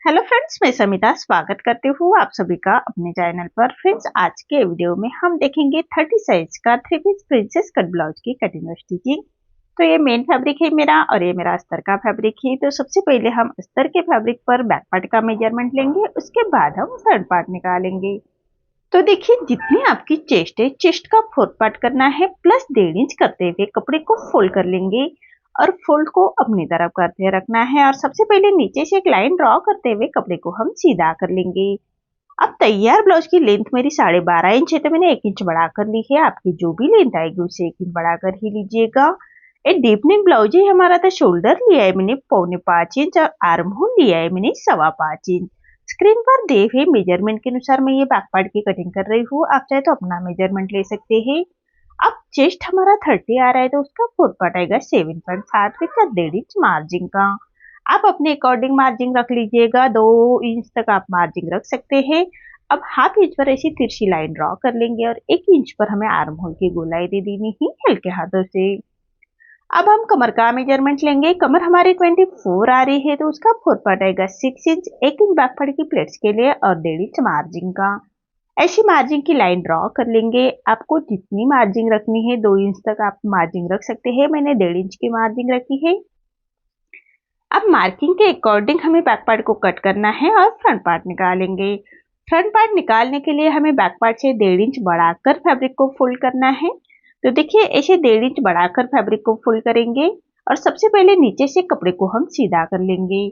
Hello friends, मैं समिता स्वागत करती हूँ आप सभी का अपने चैनल पर। फ्रेंड्स, आज के वीडियो में हम देखेंगे 30 साइज का 3 पीस प्रिंसेस कट ब्लाउज की कटिंग और स्टिचिंग। तो ये मेन फैब्रिक है मेरा और ये मेरा अस्तर का फैब्रिक है। तो सबसे पहले हम अस्तर के फैब्रिक पर बैक पार्ट का मेजरमेंट लेंगे, उसके बाद हम फ्रंट पार्ट निकालेंगे। तो देखिए, जितनी आपकी चेस्ट है, चेस्ट का 4 पार्ट करना है प्लस 1.5 इंच करते हुए कपड़े को फोल्ड कर लेंगे और फोल्ड को अपनी तरफ करते रखना है। और सबसे पहले नीचे से एक लाइन ड्रॉ करते हुए कपड़े को हम सीधा कर लेंगे। अब तैयार ब्लाउज की लेंथ मेरी 12.5 इंच है, तो मैंने 1 इंच बढ़ा कर ली है। आपकी जो भी लेंथ आएगी उसे 1 इंच बढ़ाकर ही लीजिएगा। एक डीपनिंग ब्लाउज है हमारा, तो शोल्डर लिया है मैंने 4.25 इंच और आर्म होल लिया है मैंने 5.25 इंच। स्क्रीन पर दिए हुए मेजरमेंट के अनुसार मैं ये बैक पार्ट की कटिंग कर रही हूँ। आप चाहे तो अपना मेजरमेंट ले सकते हैं। अब चेस्ट हमारा 30 आ रहा है, तो उसका 4 पार्ट आएगा 7.5 विद 1.5 इंच मार्जिन का। आप अपने अकॉर्डिंग मार्जिन रख लीजिएगा, 2 इंच तक आप मार्जिन रख सकते हैं। अब हाफ इंच पर ऐसी तिरछी लाइन ड्रॉ कर लेंगे और 1 इंच पर हमें आर्म होल की गोलाई दे देनी है हल्के हाथों से। अब हम कमर का मेजरमेंट लेंगे। कमर हमारी 24 आ रही है, तो उसका 4 पार्ट आएगा 6 इंच, 1 इंच बैक पार्ट की प्लेट्स के लिए और 1.5 इंच मार्जिन का। ऐसी मार्जिन की लाइन ड्रॉ कर लेंगे। आपको जितनी मार्जिन रखनी है, 2 इंच तक आप मार्जिन रख सकते हैं। मैंने 1.5 इंच की मार्जिन रखी है। अब मार्किंग के अकॉर्डिंग हमें बैक पार्ट को कट करना है और फ्रंट पार्ट निकालेंगे। फ्रंट पार्ट निकालने के लिए हमें बैक पार्ट से 1.5 इंच बढ़ाकर फैब्रिक को फोल्ड करना है। तो देखिए, ऐसे 1.5 इंच बढ़ाकर फैब्रिक को फोल्ड करेंगे और सबसे पहले नीचे से कपड़े को हम सीधा कर लेंगे।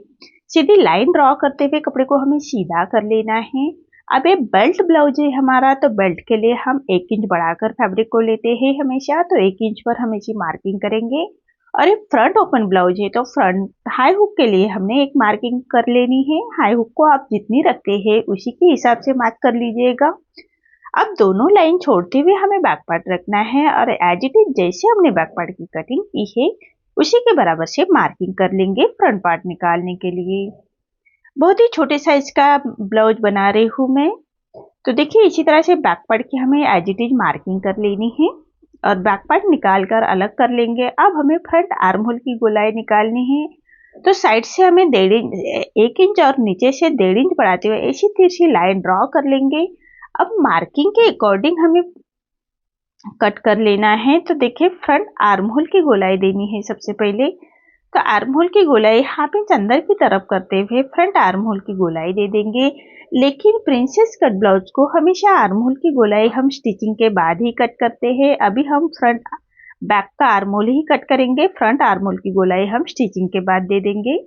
सीधी लाइन ड्रॉ करते हुए कपड़े को हमें सीधा कर लेना है। अब ये बेल्ट ब्लाउज है हमारा, तो बेल्ट के लिए हम 1 इंच बढ़ाकर फैब्रिक को लेते हैं हमेशा, तो 1 इंच पर हम ऐसी मार्किंग करेंगे। और ये फ्रंट ओपन ब्लाउज है, तो फ्रंट हाई हुक के लिए हमने एक मार्किंग कर लेनी है। हाई हुक को आप जितनी रखते हैं उसी के हिसाब से मार्क कर लीजिएगा। अब दोनों लाइन छोड़ते हुए हमें बैक पार्ट रखना है और एज इट इज जैसे हमने बैक पार्ट की कटिंग की है उसी के बराबर से मार्किंग कर लेंगे फ्रंट पार्ट निकालने के लिए। बहुत ही छोटे साइज का ब्लाउज बना रही हूँ मैं। तो देखिए, इसी तरह से बैक पार्ट की हमें एज इट इज मार्किंग कर लेनी है और बैक पार्ट निकाल कर अलग कर लेंगे। अब हमें फ्रंट आर्म होल की गोलाई निकालनी है। तो साइड से हमें 1 इंच और नीचे से 1.5 इंच बढ़ाते हुए ऐसी तिरछी लाइन ड्रॉ कर लेंगे। अब मार्किंग के अकॉर्डिंग हमें कट कर लेना है। तो देखिए, फ्रंट आर्म होल की गोलाई देनी है सबसे पहले। तो आर्म होल की गोलाई हाफ इंच अंदर की तरफ करते हुए फ्रंट आर्म होल की गोलाई दे देंगे। लेकिन प्रिंसेस कट ब्लाउज को हमेशा आर्म होल की गोलाई हम स्टिचिंग के बाद ही कट करते हैं। अभी हम फ्रंट बैक का आर्म होल ही कट करेंगे, फ्रंट आर्म होल की गोलाई हम स्टिचिंग के बाद दे देंगे।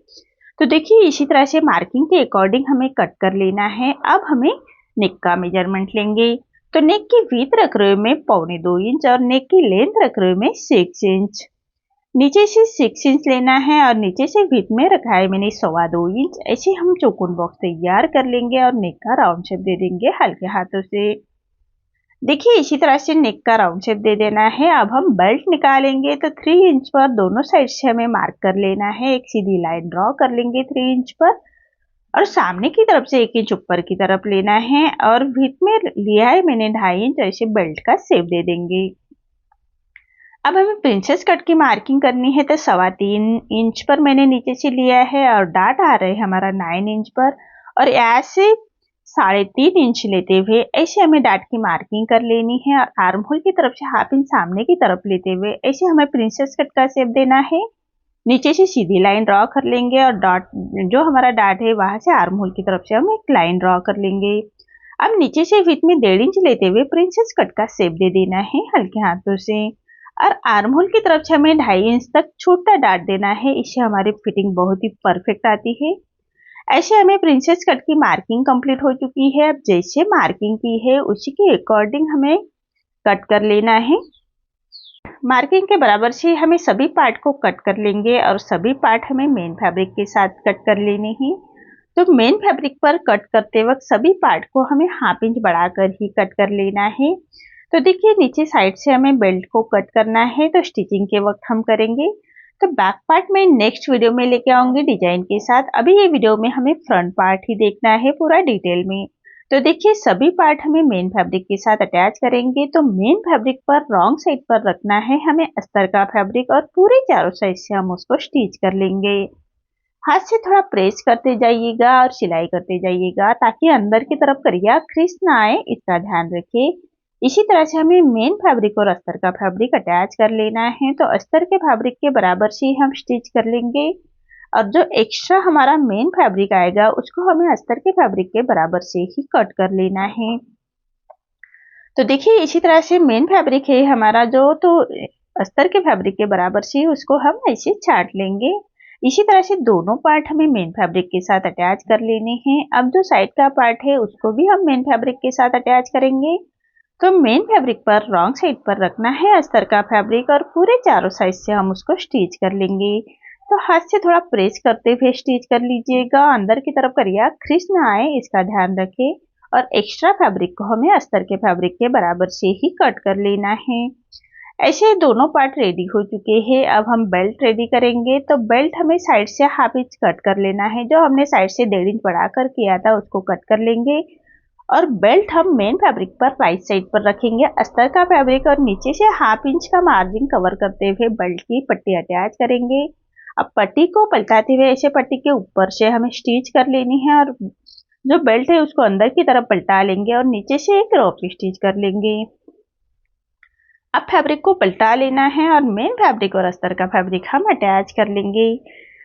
तो देखिए, इसी तरह से मार्किंग के अकॉर्डिंग हमें कट कर लेना है। अब हमें नेक का मेजरमेंट लेंगे। तो नेक की विड्थ रख रहे मैं 1.25 इंच और नेक की लेंथ रख रहे मैं 6 इंच। नीचे से 6 इंच लेना है और नीचे से विड्थ में रखा है मैंने 2.25 इंच। ऐसे हम चौकोन बॉक्स तैयार कर लेंगे और नेक का राउंड शेप दे देंगे हल्के हाथों से। देखिए, इसी तरह से नेक का राउंड शेप दे देना है। अब हम बेल्ट निकालेंगे, तो 3 इंच पर दोनों साइड से हमें मार्क कर लेना है। एक सीधी लाइन ड्रॉ कर लेंगे 3 इंच पर और सामने की तरफ से 1 इंच ऊपर की तरफ लेना है और विड्थ में लिया है मैंने 2.5 इंच। ऐसे बेल्ट का शेप दे देंगे। अब हमें प्रिंसेस कट की मार्किंग करनी है, तो 3.25 इंच पर मैंने नीचे से लिया है और डाट आ रहा है हमारा 9 इंच पर। और ऐसे 3.5 इंच लेते हुए ऐसे हमें डाट की मार्किंग कर लेनी है और आर्म होल की तरफ से हाफ इंच सामने की तरफ लेते हुए ऐसे हमें प्रिंसेस कट का शेप देना है। नीचे से सीधी लाइन ड्रॉ कर लेंगे और डॉट जो हमारा डाट है वहां से आर्म होल की तरफ से हम एक लाइन ड्रॉ कर लेंगे। अब नीचे से विड्थ में 1.5 इंच लेते हुए प्रिंसेस कट का शेप दे देना है हल्के हाथों से और आर्म होल की तरफ से हमें 2.5 इंच तक छोटा डाट देना है। इससे हमारी फिटिंग बहुत ही परफेक्ट आती है। ऐसे हमें प्रिंसेस कट की मार्किंग कंप्लीट हो चुकी है। अब जैसे मार्किंग की है उसी के अकॉर्डिंग हमें कट कर लेना है। मार्किंग के बराबर से हमें सभी पार्ट को कट कर लेंगे और सभी पार्ट हमें मेन फैब्रिक के साथ कट कर लेने हैं। तो मेन फैब्रिक पर कट करते वक्त सभी पार्ट को हमें हाफ इंच बढ़ाकर ही कट कर लेना है। तो देखिए, नीचे साइड से हमें बेल्ट को कट करना है, तो स्टिचिंग के वक्त हम करेंगे। तो बैक पार्ट में नेक्स्ट वीडियो में लेके आऊंगी डिजाइन के साथ। अभी ये वीडियो में हमें फ्रंट पार्ट ही देखना है पूरा डिटेल में। तो देखिए, सभी पार्ट हमें मेन फैब्रिक के साथ अटैच करेंगे। तो मेन फैब्रिक पर रॉन्ग साइड पर रखना है हमें अस्तर का फैब्रिक और पूरे चारों साइड से हम उसको स्टिच कर लेंगे। हाथ से थोड़ा प्रेस करते जाइएगा और सिलाई करते जाइएगा ताकि अंदर की तरफ करिया क्रिस ना आए, इसका ध्यान रखिए। इसी तरह से हमें मेन फैब्रिक और अस्तर का फैब्रिक अटैच कर लेना है, तो अस्तर के फैब्रिक के बराबर से ही हम स्टिच कर लेंगे और जो एक्स्ट्रा हमारा मेन फैब्रिक आएगा उसको हमें अस्तर के फैब्रिक के बराबर से ही कट कर लेना है। तो देखिए इसी तरह से मेन फैब्रिक है हमारा जो, तो अस्तर के फैब्रिक के बराबर से उसको हम ऐसे छाट लेंगे। इसी तरह से दोनों पार्ट हमें मेन फैब्रिक के साथ अटैच कर लेने हैं। अब जो साइड का पार्ट है उसको भी हम मेन फैब्रिक के साथ अटैच करेंगे। तो मेन फैब्रिक पर रॉन्ग साइड पर रखना है अस्तर का फैब्रिक और पूरे चारों साइड से हम उसको स्टिच कर लेंगे। तो हाथ से थोड़ा प्रेस करते हुए स्टिच कर लीजिएगा, अंदर की तरफ करिया क्रिस ना आए, इसका ध्यान रखें। और एक्स्ट्रा फैब्रिक को हमें अस्तर के फैब्रिक के बराबर से ही कट कर लेना है। ऐसे दोनों पार्ट रेडी हो चुके हैं। अब हम बेल्ट रेडी करेंगे। तो बेल्ट हमें साइड से हाफ इंच कट कर लेना है, जो हमने साइड से 1.5 इंच बढ़ाकर किया था उसको कट कर लेंगे। और बेल्ट हम मेन फैब्रिक पर राइट साइड पर रखेंगे अस्तर का फैब्रिक और नीचे से हाफ इंच का मार्जिन कवर करते हुए बेल्ट की पट्टी अटैच करेंगे। अब पट्टी को पलटाते हुए ऐसे पट्टी के ऊपर से हमें स्टिच कर लेनी है और जो बेल्ट है उसको अंदर की तरफ पलटा लेंगे और नीचे से एक क्रॉप स्टिच कर लेंगे। अब फैब्रिक को पलटा लेना है और मेन फैब्रिक और अस्तर का फैब्रिक हम अटैच कर लेंगे।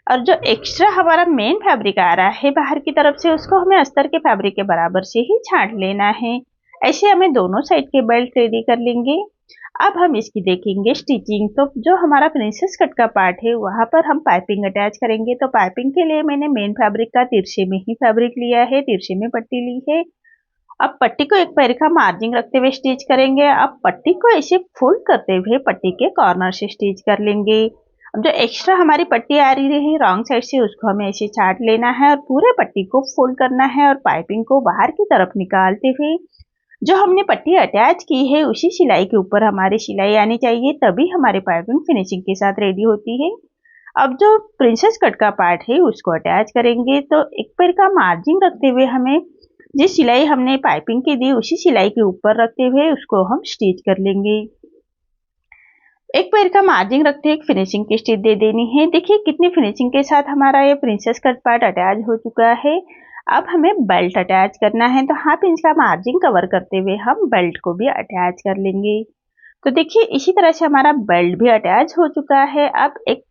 और जो एक्स्ट्रा हमारा मेन फैब्रिक आ रहा है बाहर की तरफ से उसको हमें अस्तर के फैब्रिक के बराबर से ही छांट लेना है। ऐसे हमें दोनों साइड के बेल्ट रेडी कर लेंगे। अब हम इसकी देखेंगे स्टिचिंग। तो जो हमारा प्रिंसेस कट का पार्ट है वहां पर हम पाइपिंग अटैच करेंगे। तो पाइपिंग के लिए मैंने मेन फैब्रिक का तिरछे में ही फैब्रिक लिया है, तिरछे में पट्टी ली है। अब पट्टी को एक पैर का मार्जिन रखते हुए स्टिच करेंगे। अब पट्टी को ऐसे फोल्ड करते हुए पट्टी के कॉर्नर से स्टिच कर लेंगे। अब जो एक्स्ट्रा हमारी पट्टी आ रही है रॉन्ग साइड से उसको हमें ऐसे छाट लेना है और पूरे पट्टी को फोल्ड करना है और पाइपिंग को बाहर की तरफ निकालते हुए जो हमने पट्टी अटैच की है उसी सिलाई के ऊपर हमारी सिलाई आनी चाहिए, तभी हमारी पाइपिंग फिनिशिंग के साथ रेडी होती है। अब जो प्रिंसेस कट का पार्ट है उसको अटैच करेंगे। तो एक पैर का मार्जिन रखते हुए हमें जिस सिलाई हमने पाइपिंग की दी उसी सिलाई के ऊपर रखते हुए उसको हम स्टिच कर लेंगे। एक पैर का मार्जिन रखते एक फिनिशिंग की स्टिच दे देनी है। देखिए कितनी फिनिशिंग के साथ हमारा ये प्रिंसेस कट पार्ट अटैच हो चुका है। अब हमें बेल्ट अटैच करना है। तो हाफ इंच का मार्जिन कवर करते हुए हम बेल्ट को भी अटैच कर लेंगे। तो देखिए इसी तरह से हमारा बेल्ट भी अटैच हो चुका है। अब एक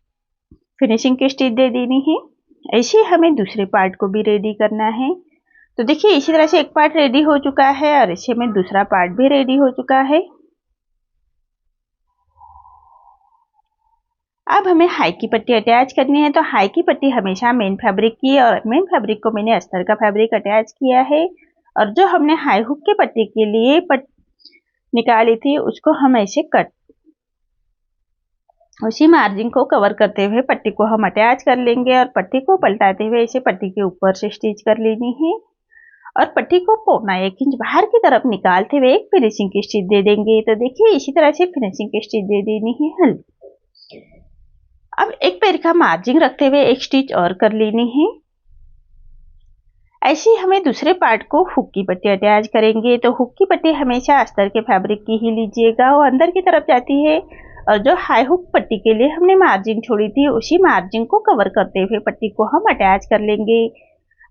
फिनिशिंग की स्टिच दे देनी है। ऐसे हमें दूसरे पार्ट को भी रेडी करना है। तो देखिए इसी तरह से एक पार्ट रेडी हो चुका है और इसी में दूसरा पार्ट भी रेडी हो चुका है। अब हमें हाई की पट्टी अटैच करनी है। तो हाई की पट्टी हमेशा मेन फैब्रिक की और मेन फैब्रिक को मैंने अस्तर का फैब्रिक अटैच किया है। और जो हमने हाई हुक के पट्टी के लिए निकाली थी उसको हम ऐसे कट उसी मार्जिन को कवर करते हुए पट्टी को हम अटैच कर लेंगे और पट्टी को पलटाते हुए इसे पट्टी के ऊपर से स्टिच कर लेनी है और पट्टी को 1.25 इंच बाहर की तरफ निकालते हुए एक फिनिशिंग की स्टिच दे देंगे। तो देखिए इसी तरह से फिनिशिंग की स्टिच दे देनी है हल्की। अब एक पैर का मार्जिन रखते हुए एक स्टिच और कर लेनी है। ऐसे ही हमें दूसरे पार्ट को हुक की पट्टी अटैच करेंगे। तो हुक की पट्टी हमेशा अस्तर के फैब्रिक की ही लीजिएगा, वो अंदर की तरफ जाती है। और जो हाई हुक पट्टी के लिए हमने मार्जिन छोड़ी थी उसी मार्जिन को कवर करते हुए पट्टी को हम अटैच कर लेंगे।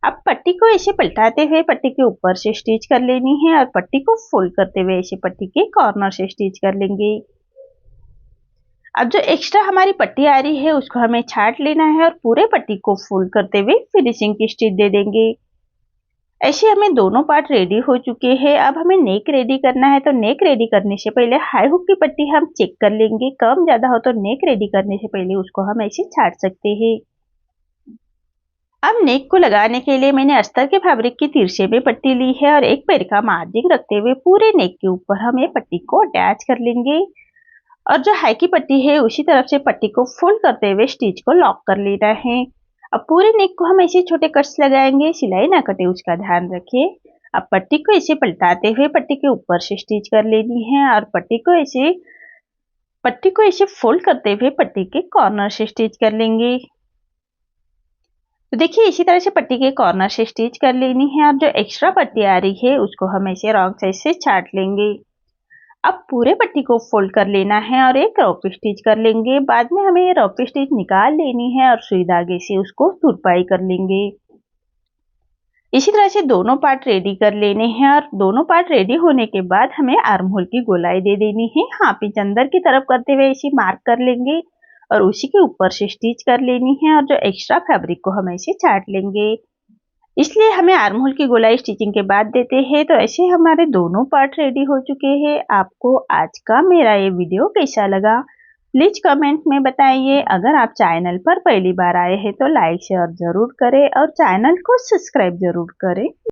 अब पट्टी को ऐसे पलटाते हुए पट्टी के ऊपर से स्टिच कर लेनी है और पट्टी को फोल्ड करते हुए ऐसे पट्टी के कॉर्नर से स्टिच कर लेंगे। अब जो एक्स्ट्रा हमारी पट्टी आ रही है उसको हमें छाट लेना है और पूरे पट्टी को फोल्ड करते हुए फिनिशिंग की स्टिच दे देंगे। ऐसे हमें दोनों पार्ट रेडी हो चुके हैं। अब हमें नेक रेडी करना है। तो नेक रेडी करने से पहले हाई हुक की पट्टी हम चेक कर लेंगे, कम ज्यादा हो तो नेक रेडी करने से पहले उसको हम ऐसे छाट सकते हैं। अब नेक को लगाने के लिए मैंने अस्तर के फैब्रिक की तिरछे में पट्टी ली है और एक पैर का मार्जिन रखते हुए पूरे नेक के ऊपर हम ये पट्टी को अटैच कर लेंगे और जो हाई की पट्टी है उसी तरफ से पट्टी को फोल्ड करते हुए स्टिच को लॉक कर लेना है। अब पूरे नेक को हम ऐसे छोटे कट्स लगाएंगे, सिलाई ना कटे उसका ध्यान रखिए। अब पट्टी को ऐसे पलटाते हुए पट्टी के ऊपर से स्टिच कर लेनी है और पट्टी को ऐसे फोल्ड करते हुए पट्टी के कॉर्नर से स्टिच कर लेंगे। तो देखिए इसी तरह से पट्टी के कॉर्नर से स्टिच कर लेनी है और जो एक्स्ट्रा पट्टी आ रही है उसको हम ऐसे रॉन्ग साइड से छाट लेंगे। अब पूरे पट्टी को फोल्ड कर लेना है और एक रॉप स्टिच कर लेंगे। बाद में हमें ये रॉप स्टिच निकाल लेनी है और सुई धागे से उसको तुरपाई कर लेंगे। इसी तरह से दोनों पार्ट रेडी कर लेने हैं और दोनों पार्ट रेडी होने के बाद हमें आर्म होल की गोलाई दे देनी है। हाफ इंच अंदर की तरफ करते हुए इसे मार्क कर लेंगे और उसी के ऊपर से स्टिच कर लेनी है और जो एक्स्ट्रा फैब्रिक को हम ऐसे छाट लेंगे। इसलिए हमें आर्म होल की गोलाई स्टिचिंग के बाद देते हैं। तो ऐसे हमारे दोनों पार्ट रेडी हो चुके हैं। आपको आज का मेरा ये वीडियो कैसा लगा प्लीज कमेंट में बताइए। अगर आप चैनल पर पहली बार आए हैं तो लाइक शेयर जरूर करें और चैनल को सब्सक्राइब जरूर करें।